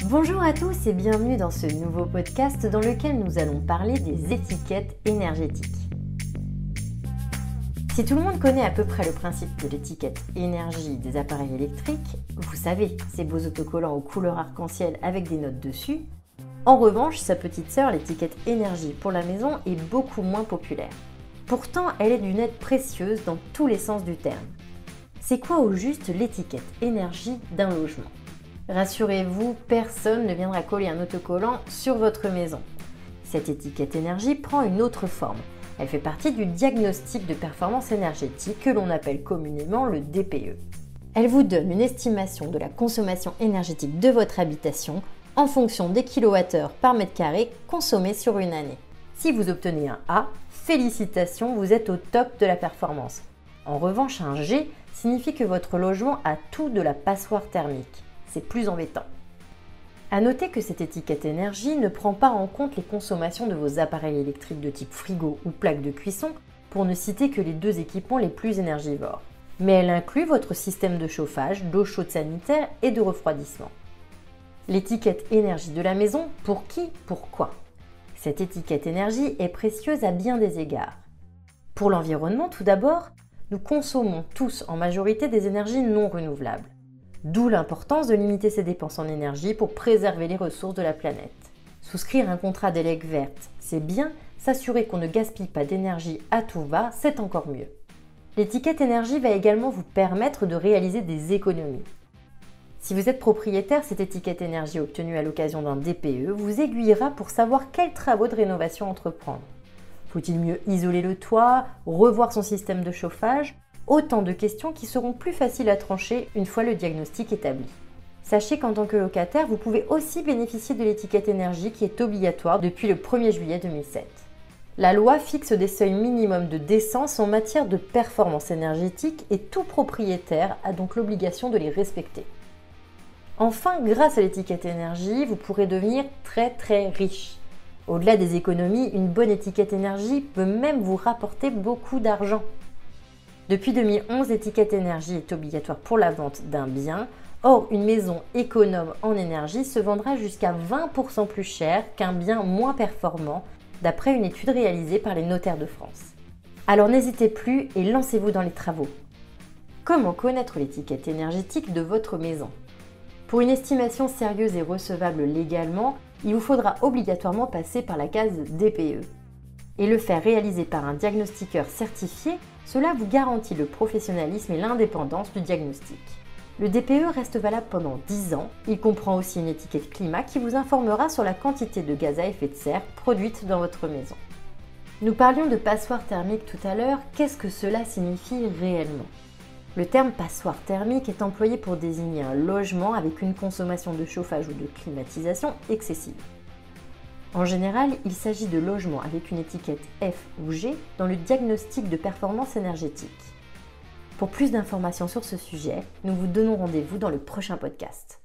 Bonjour à tous et bienvenue dans ce nouveau podcast dans lequel nous allons parler des étiquettes énergétiques. Si tout le monde connaît à peu près le principe de l'étiquette énergie des appareils électriques, vous savez, ces beaux autocollants aux couleurs arc-en-ciel avec des notes dessus. En revanche, sa petite sœur, l'étiquette énergie pour la maison, est beaucoup moins populaire. Pourtant, elle est d'une aide précieuse dans tous les sens du terme. C'est quoi au juste l'étiquette énergie d'un logement ? Rassurez-vous, personne ne viendra coller un autocollant sur votre maison. Cette étiquette énergie prend une autre forme. Elle fait partie du diagnostic de performance énergétique que l'on appelle communément le DPE. Elle vous donne une estimation de la consommation énergétique de votre habitation en fonction des kilowattheures par mètre carré consommés sur une année. Si vous obtenez un A, félicitations, vous êtes au top de la performance. En revanche, un G signifie que votre logement a tout de la passoire thermique. C'est plus embêtant. A noter que cette étiquette énergie ne prend pas en compte les consommations de vos appareils électriques de type frigo ou plaque de cuisson, pour ne citer que les deux équipements les plus énergivores. Mais elle inclut votre système de chauffage, d'eau chaude sanitaire et de refroidissement. L'étiquette énergie de la maison, pour qui, pourquoi ? Cette étiquette énergie est précieuse à bien des égards. Pour l'environnement, tout d'abord, nous consommons tous en majorité des énergies non renouvelables. D'où l'importance de limiter ses dépenses en énergie pour préserver les ressources de la planète. Souscrire un contrat d'élec verte, c'est bien, s'assurer qu'on ne gaspille pas d'énergie à tout va, c'est encore mieux. L'étiquette énergie va également vous permettre de réaliser des économies. Si vous êtes propriétaire, cette étiquette énergie obtenue à l'occasion d'un DPE vous aiguillera pour savoir quels travaux de rénovation entreprendre. Faut-il mieux isoler le toit, revoir son système de chauffage ? Autant de questions qui seront plus faciles à trancher une fois le diagnostic établi. Sachez qu'en tant que locataire, vous pouvez aussi bénéficier de l'étiquette énergie qui est obligatoire depuis le 1er juillet 2007. La loi fixe des seuils minimums de décence en matière de performance énergétique et tout propriétaire a donc l'obligation de les respecter. Enfin, grâce à l'étiquette énergie, vous pourrez devenir très riche. Au-delà des économies, une bonne étiquette énergie peut même vous rapporter beaucoup d'argent. Depuis 2011, l'étiquette énergie est obligatoire pour la vente d'un bien. Or, une maison économe en énergie se vendra jusqu'à 20% plus cher qu'un bien moins performant, d'après une étude réalisée par les notaires de France. Alors n'hésitez plus et lancez-vous dans les travaux. Comment connaître l'étiquette énergétique de votre maison ? Pour une estimation sérieuse et recevable légalement, il vous faudra obligatoirement passer par la case DPE. Et le faire réaliser par un diagnostiqueur certifié, cela vous garantit le professionnalisme et l'indépendance du diagnostic. Le DPE reste valable pendant 10 ans. Il comprend aussi une étiquette climat qui vous informera sur la quantité de gaz à effet de serre produite dans votre maison. Nous parlions de passoire thermique tout à l'heure. Qu'est-ce que cela signifie réellement ? Le terme passoire thermique est employé pour désigner un logement avec une consommation de chauffage ou de climatisation excessive. En général, il s'agit de logements avec une étiquette F ou G dans le diagnostic de performance énergétique. Pour plus d'informations sur ce sujet, nous vous donnons rendez-vous dans le prochain podcast.